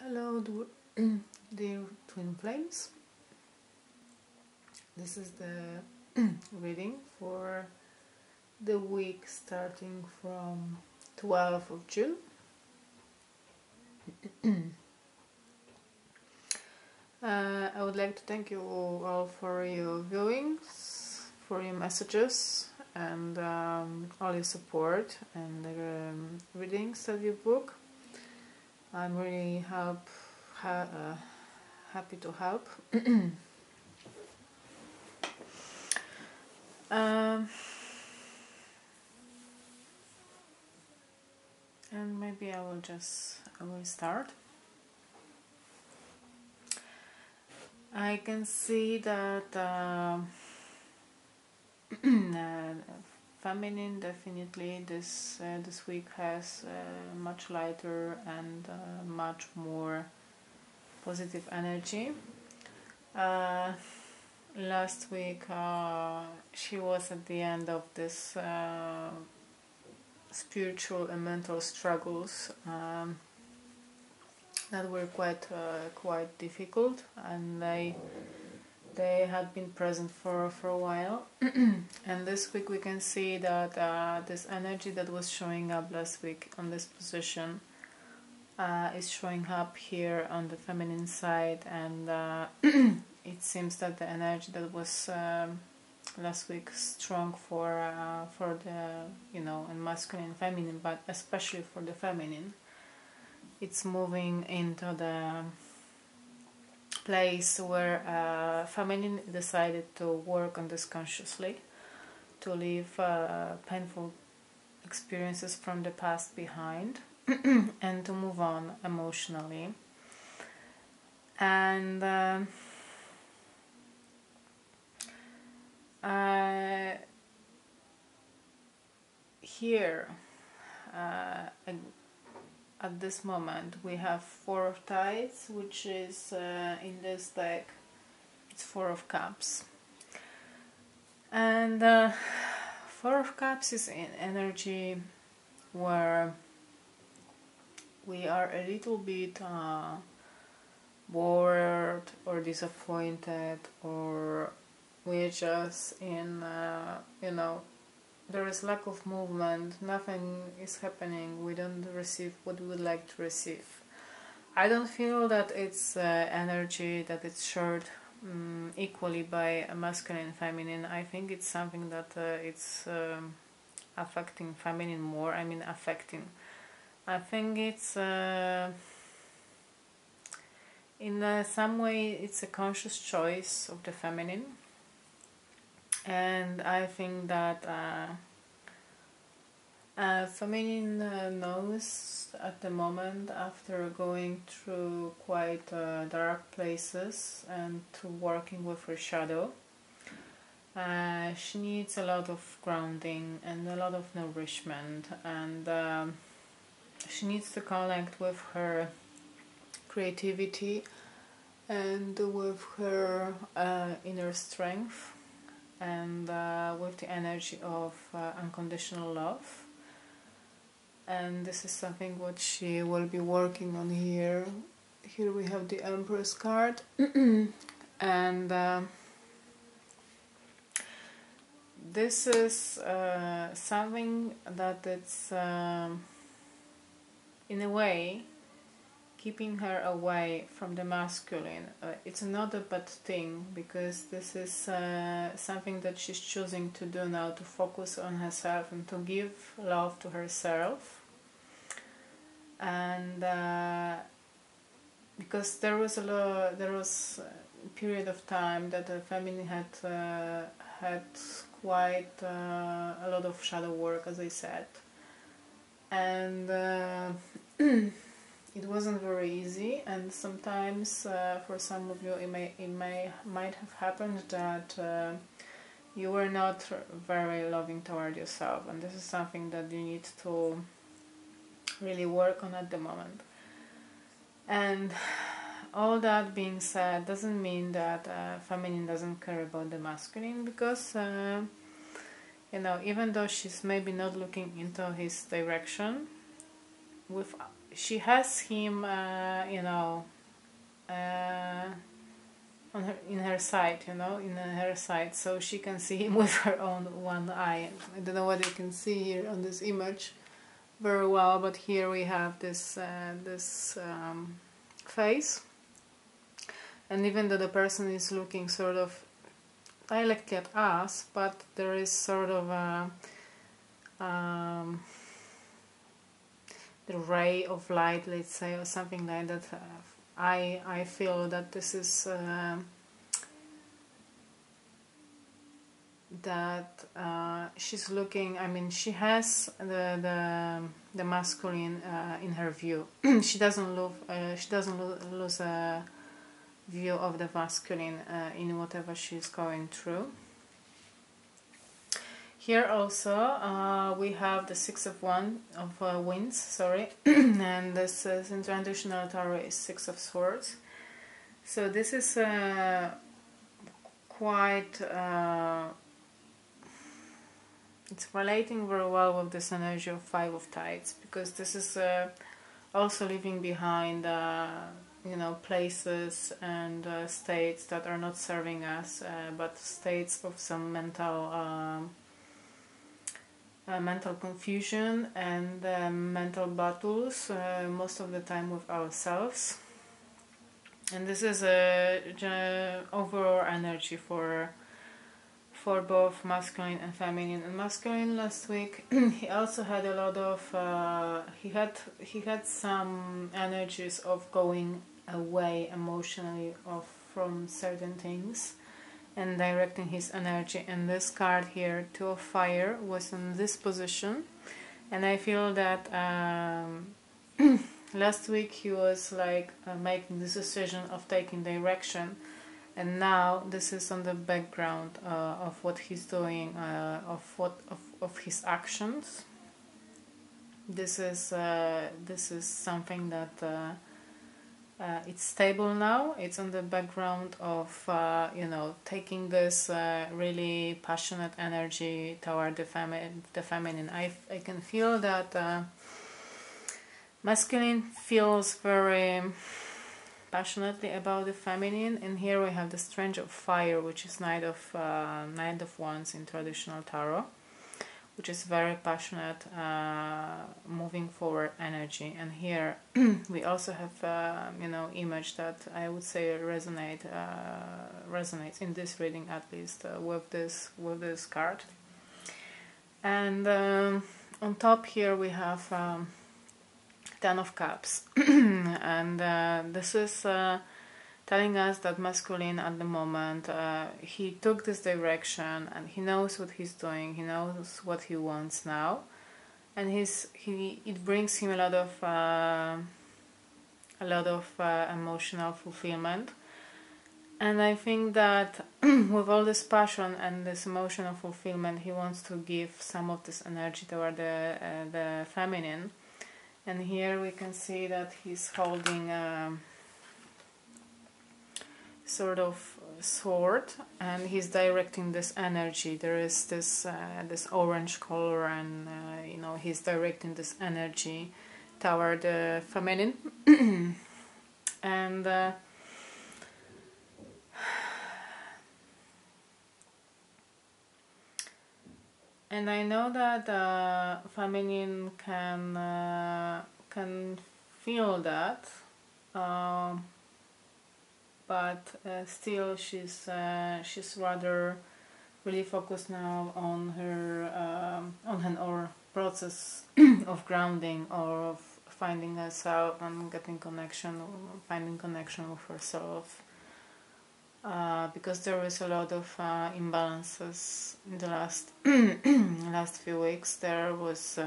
Hello, dear twin flames. This is the reading for the week starting from 12th of June. I would like to thank you all for your viewings, for your messages, and all your support and the readings that you book. I'm really happy to help. And maybe I will start. I can see that feminine definitely this week has much lighter and much more positive energy. Last week she was at the end of this spiritual and mental struggles that were quite difficult, and they had been present for a while. And this week we can see that this energy that was showing up last week on this position is showing up here on the feminine side, and it seems that the energy that was last week strong for the and masculine and feminine, but especially for the feminine, it's moving into the place where feminine decided to work on this consciously, to leave painful experiences from the past behind and to move on emotionally. And here at this moment we have Four of Tides, which is in this deck it's Four of Cups, and Four of Cups is in energy where we are a little bit bored or disappointed, or we're just in there is lack of movement, nothing is happening, we don't receive what we would like to receive. I don't feel that it's energy that it's shared equally by masculine and feminine. I think it's something that it's affecting feminine more. I mean affecting. I think it's in some way it's a conscious choice of the feminine. And I think that feminine knows at the moment, after going through quite dark places and through working with her shadow, she needs a lot of grounding and a lot of nourishment, and she needs to connect with her creativity and with her inner strength, and with the energy of unconditional love. And this is something what she will be working on here. Here we have the Empress card and this is something that it's in a way keeping her away from the masculine. It's not a bad thing, because this is something that she's choosing to do now, to focus on herself and to give love to herself. And because there was a period of time that the feminine had quite a lot of shadow work, as I said, and it wasn't very easy, and sometimes for some of you it might have happened that you were not very loving toward yourself, and this is something that you need to really work on at the moment. And all that being said doesn't mean that feminine doesn't care about the masculine, because even though she's maybe not looking into his direction, with she has him, you know, on her, in her side, you know, in her side, so she can see him with her own one eye. I don't know what you can see here on this image very well, but here we have this face, and even though the person is looking sort of directly at us, but there is sort of a the ray of light, let's say, or something like that. I feel that this is that she's looking. I mean, she has the masculine in her view. She doesn't lose a view of the masculine in whatever she's going through. Here also we have the Six of Wands, sorry, and this is in traditional tarot is Six of Swords. So this is quite it's relating very well with this energy of Five of Tides, because this is also leaving behind you know, places and states that are not serving us, but states of some mental confusion and mental battles, most of the time with ourselves. And this is a overall energy for both masculine and feminine. And masculine last week he also had a lot of he had some energies of going away emotionally from certain things and directing his energy. And this card here, Two of Fire, was in this position, and I feel that last week he was like making this decision of taking direction, and now this is on the background of what he's doing, of his actions. This is something that it's stable now. It's on the background of you know, taking this really passionate energy toward the feminine. I can feel that masculine feels very passionately about the feminine, and here we have the Strange of Fire, which is Knight of Wands in traditional tarot, which is very passionate, moving forward energy. And here we also have you know, image that I would say resonates in this reading, at least with this card. And on top here we have Ten of Cups, and this is telling us that masculine at the moment, he took this direction and he knows what he's doing, he knows what he wants now, and it brings him a lot of emotional fulfillment. And I think that with all this passion and this emotional fulfillment, he wants to give some of this energy toward the feminine. And here we can see that he's holding sort of sword, and he's directing this energy. There is this orange color, and you know, he's directing this energy toward the feminine. And and I know that feminine can feel that, but still she's rather really focused now on her process of grounding, or of finding herself and finding connection with herself. Because there is a lot of imbalances in the last few weeks. There was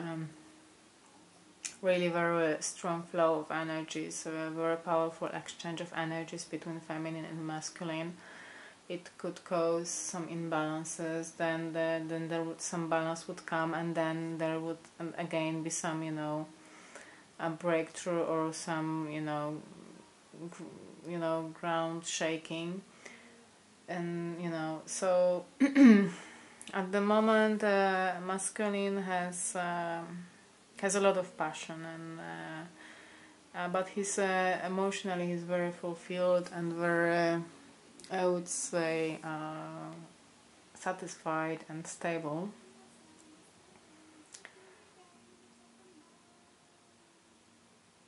really very strong flow of energies, a very powerful exchange of energies between feminine and masculine. It could cause some imbalances, then there would some balance would come, and then there would again be some, you know, a breakthrough, or some, you know, ground shaking. And you know, so at the moment masculine has has a lot of passion, and but he's emotionally he's very fulfilled and very, I would say, satisfied and stable.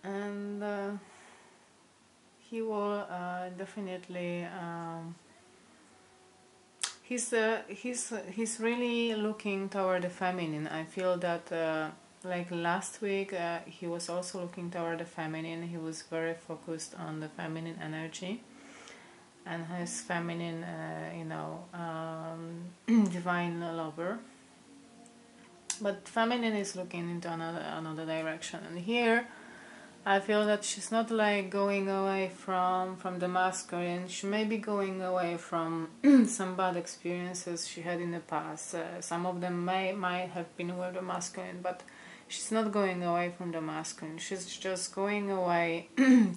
And he will definitely he's really looking toward the feminine. I feel that like last week he was also looking toward the feminine. He was very focused on the feminine energy and his feminine divine lover. But feminine is looking into another direction, and here I feel that she's not like going away from the masculine. She may be going away from some bad experiences she had in the past. Some of them might have been with the masculine, but she's not going away from the masculine. She's just going away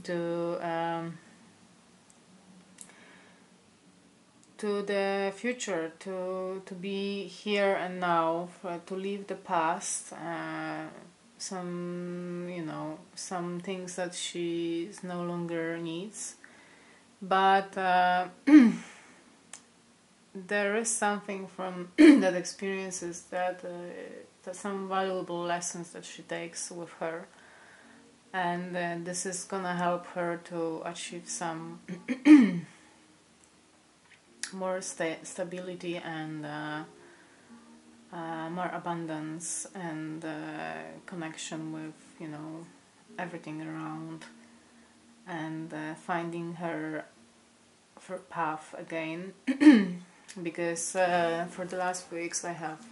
to the future, to be here and now, to leave the past. Some things that she no longer needs, but there is something from that experiences that some valuable lessons that she takes with her, and this is gonna help her to achieve some more stability and more abundance and connection with everything around, and finding her path again. Because for the last weeks I have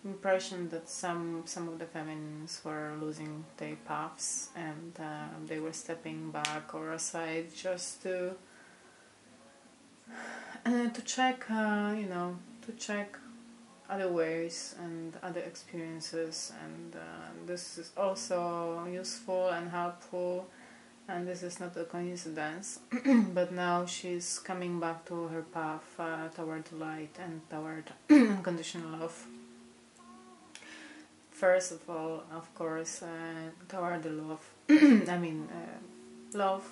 impression that some of the feminines were losing their paths, and they were stepping back or aside just to check to check other ways and other experiences, and this is also useful and helpful, and this is not a coincidence. But now she's coming back to her path toward light and toward unconditional love. First of all, of course, toward the love. I mean, love,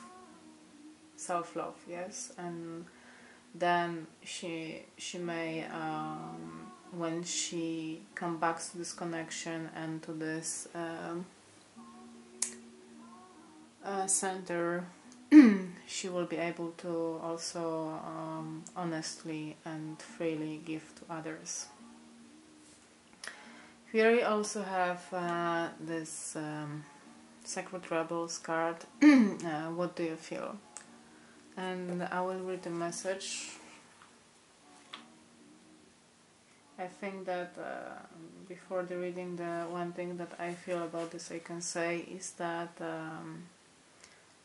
self-love, yes, and then she may when she comes back to this connection and to this center, she will be able to also honestly and freely give to others. Here we also have this Sacred Rebels card. What do you feel? And I will read the message. I think that before the reading, the one thing that I feel about this I can say is that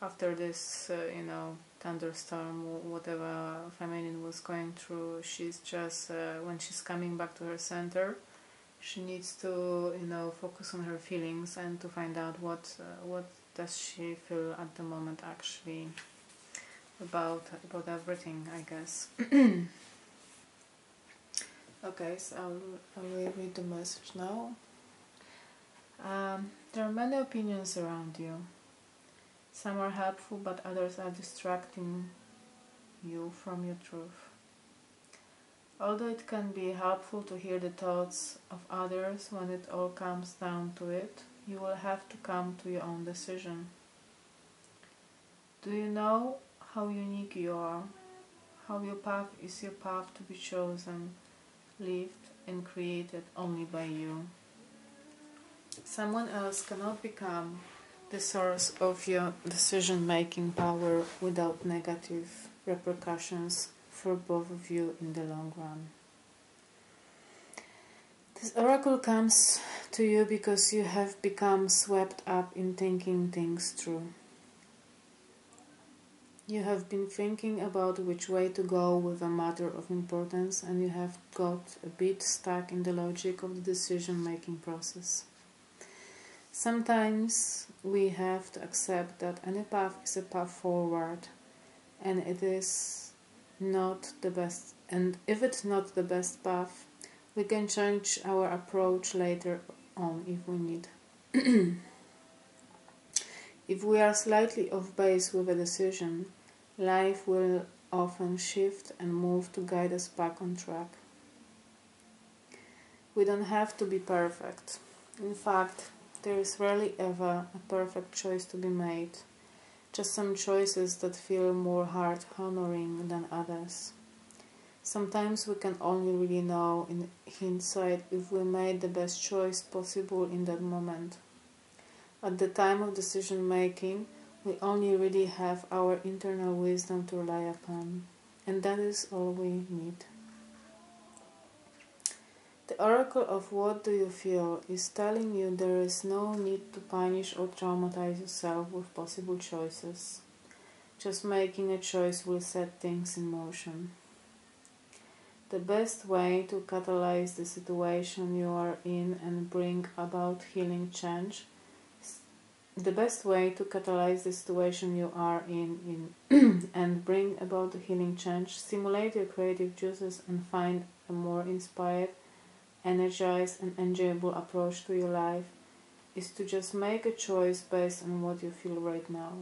after this thunderstorm, whatever feminine was going through, she's just when she's coming back to her center, she needs to focus on her feelings and to find out what does she feel at the moment actually about everything, I guess. Okay, so I will read the message now. There are many opinions around you. Some are helpful, but others are distracting you from your truth. Although it can be helpful to hear the thoughts of others, when it all comes down to it, you will have to come to your own decision. Do you know how unique you are? How your path is your path to be chosen, lived and created only by you. Someone else cannot become the source of your decision-making power without negative repercussions for both of you in the long run. This oracle comes to you because you have become swept up in thinking things through. You have been thinking about which way to go with a matter of importance, and you have got a bit stuck in the logic of the decision-making process. Sometimes we have to accept that any path is a path forward, and it is not the best. And if it's not the best path, we can change our approach later on if we need. If we are slightly off base with a decision, life will often shift and move to guide us back on track. We don't have to be perfect. In fact, there is rarely ever a perfect choice to be made, just some choices that feel more heart-honoring than others. Sometimes we can only really know in hindsight if we made the best choice possible in that moment. At the time of decision making, we only really have our internal wisdom to rely upon, and that is all we need. The oracle of what do you feel is telling you there is no need to punish or traumatize yourself with possible choices. Just making a choice will set things in motion. The best way to catalyze the situation you are in and bring about healing change and bring about the healing change, stimulate your creative juices and find a more inspired, energized and enjoyable approach to your life is to just make a choice based on what you feel right now,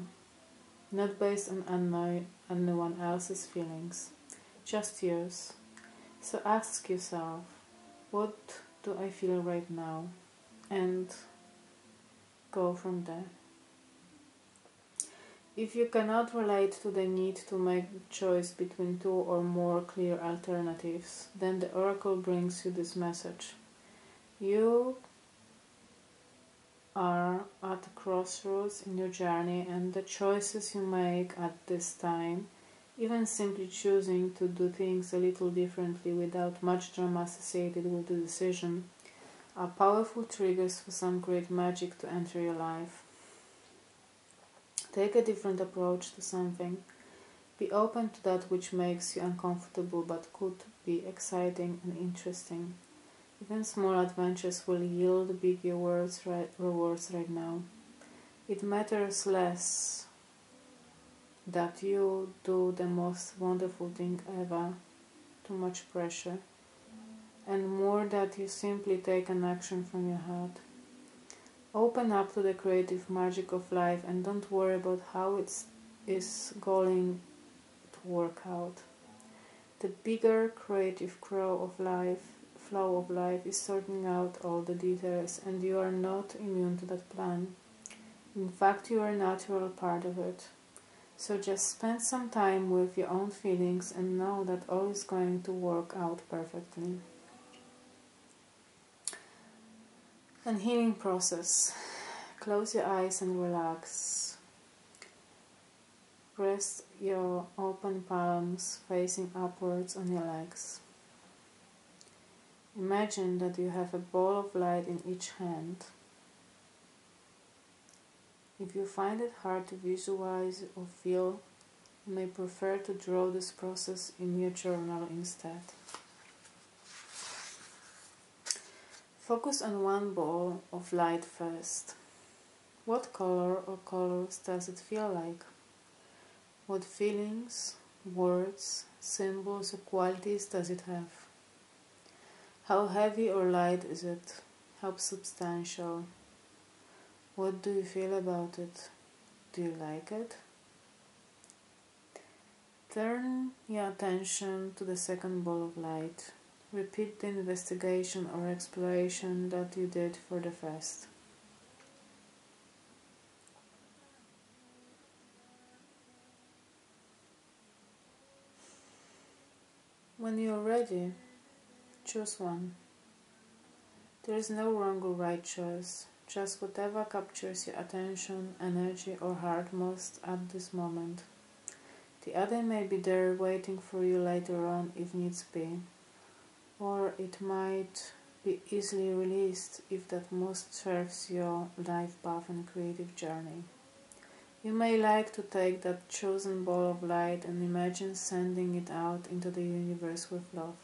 not based on anyone else's feelings, just yours. So ask yourself, what do I feel right now? And go from there. If you cannot relate to the need to make the choice between two or more clear alternatives, then the oracle brings you this message. You are at a crossroads in your journey, and the choices you make at this time, even simply choosing to do things a little differently without much drama associated with the decision, are powerful triggers for some great magic to enter your life. Take a different approach to something. Be open to that which makes you uncomfortable but could be exciting and interesting. Even small adventures will yield big rewards right now. It matters less that you do the most wonderful thing ever, too much pressure, and more that you simply take an action from your heart. Open up to the creative magic of life and don't worry about how it is going to work out. The bigger creative flow of life is sorting out all the details, and you are not immune to that plan. In fact, you are a natural part of it. So just spend some time with your own feelings and know that all is going to work out perfectly. And healing process. Close your eyes and relax. Rest your open palms facing upwards on your legs. Imagine that you have a ball of light in each hand. If you find it hard to visualize or feel, you may prefer to draw this process in your journal instead. Focus on one ball of light first. What color or colors does it feel like? What feelings, words, symbols or qualities does it have? How heavy or light is it? How substantial? What do you feel about it? Do you like it? Turn your attention to the second ball of light. Repeat the investigation or exploration that you did for the first. When you are ready, choose one. There is no wrong or right choice, just whatever captures your attention, energy or heart most at this moment. The other may be there waiting for you later on if needs be, or it might be easily released if that most serves your life path and creative journey. You may like to take that chosen ball of light and imagine sending it out into the universe with love.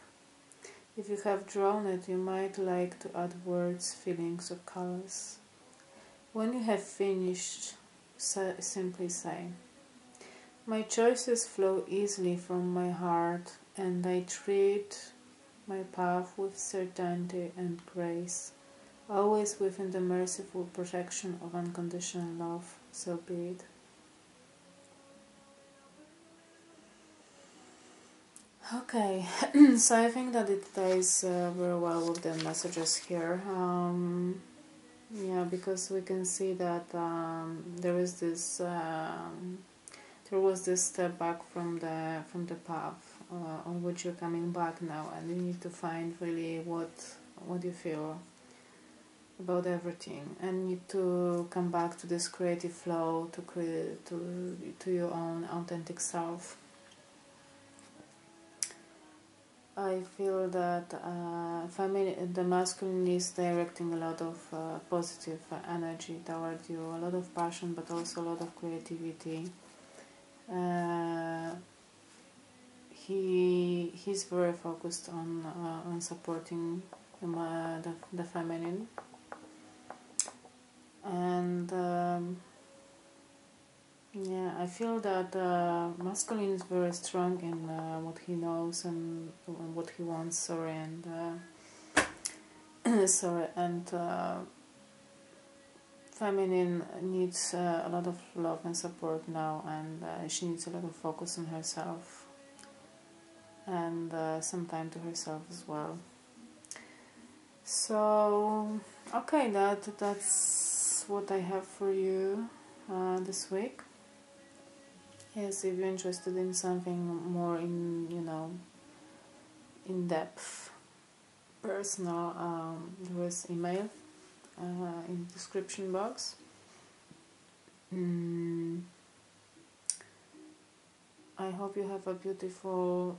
If you have drawn it, you might like to add words, feelings or colors. When you have finished, simply say, "My choices flow easily from my heart and I treat my path with certainty and grace. always within the merciful protection of unconditional love, so be it. Okay, so I think that it ties very well with the messages here. Yeah, because we can see that there was this step back from the path on which you're coming back now, and you need to find really what you feel about everything, and need to come back to this creative flow, to create to your own authentic self. I feel that the masculine is directing a lot of positive energy toward you, a lot of passion, but also a lot of creativity. He's very focused on supporting the feminine, and yeah, I feel that masculine is very strong in what he knows and what he wants. Feminine needs a lot of love and support now, and she needs a lot of focus on herself and some time to herself as well. So, okay, that's what I have for you this week. Yes, if you're interested in something more in depth, personal, there is email in the description box. I hope you have a beautiful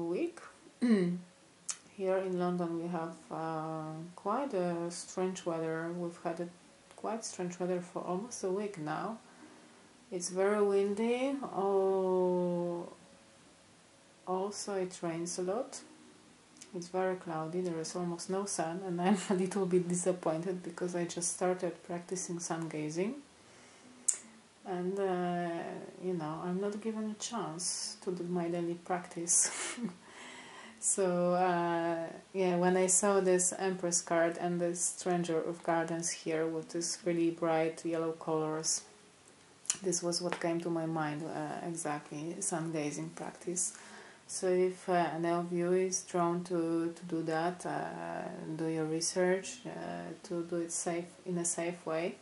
week. Here in London we have quite a strange weather. We've had quite strange weather for almost a week now. It's very windy. Also it rains a lot. It's very cloudy. There is almost no sun, and I'm a little bit disappointed because I just started practicing sun gazing, and I'm not given a chance to do my daily practice. So yeah, when I saw this Empress card and this Stranger of Gardens here with this really bright yellow colors, this was what came to my mind, exactly, sun gazing practice. So if any of you is drawn to do that, do your research, to do it in a safe way,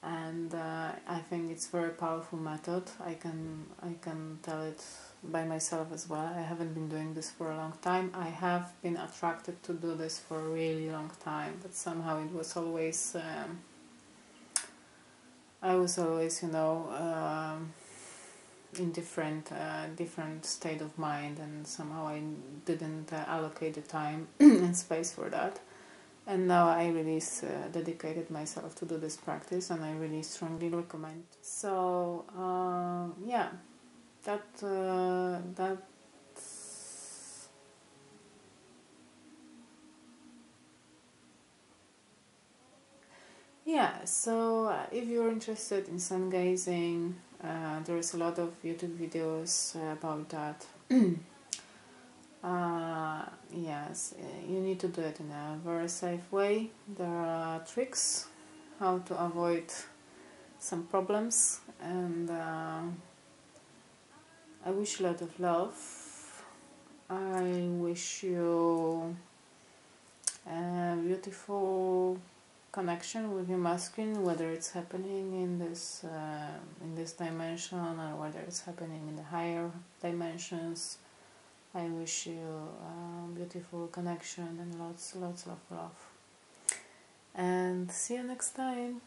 and I think it's a very powerful method. I can tell it by myself as well. I haven't been doing this for a long time. I have been attracted to do this for a really long time, but somehow it was always I was always, in different state of mind, and somehow I didn't allocate the time and space for that. And now I really dedicated myself to do this practice, and I really strongly recommend. So yeah, yeah, so if you're interested in sun gazing, there's a lot of YouTube videos about that. Yes, you need to do it in a very safe way. There are tricks how to avoid some problems, and I wish you a lot of love. I wish you a beautiful connection with your masculine, whether it's happening in this dimension or whether it's happening in the higher dimensions. I wish you a beautiful connection and lots of love. And see you next time.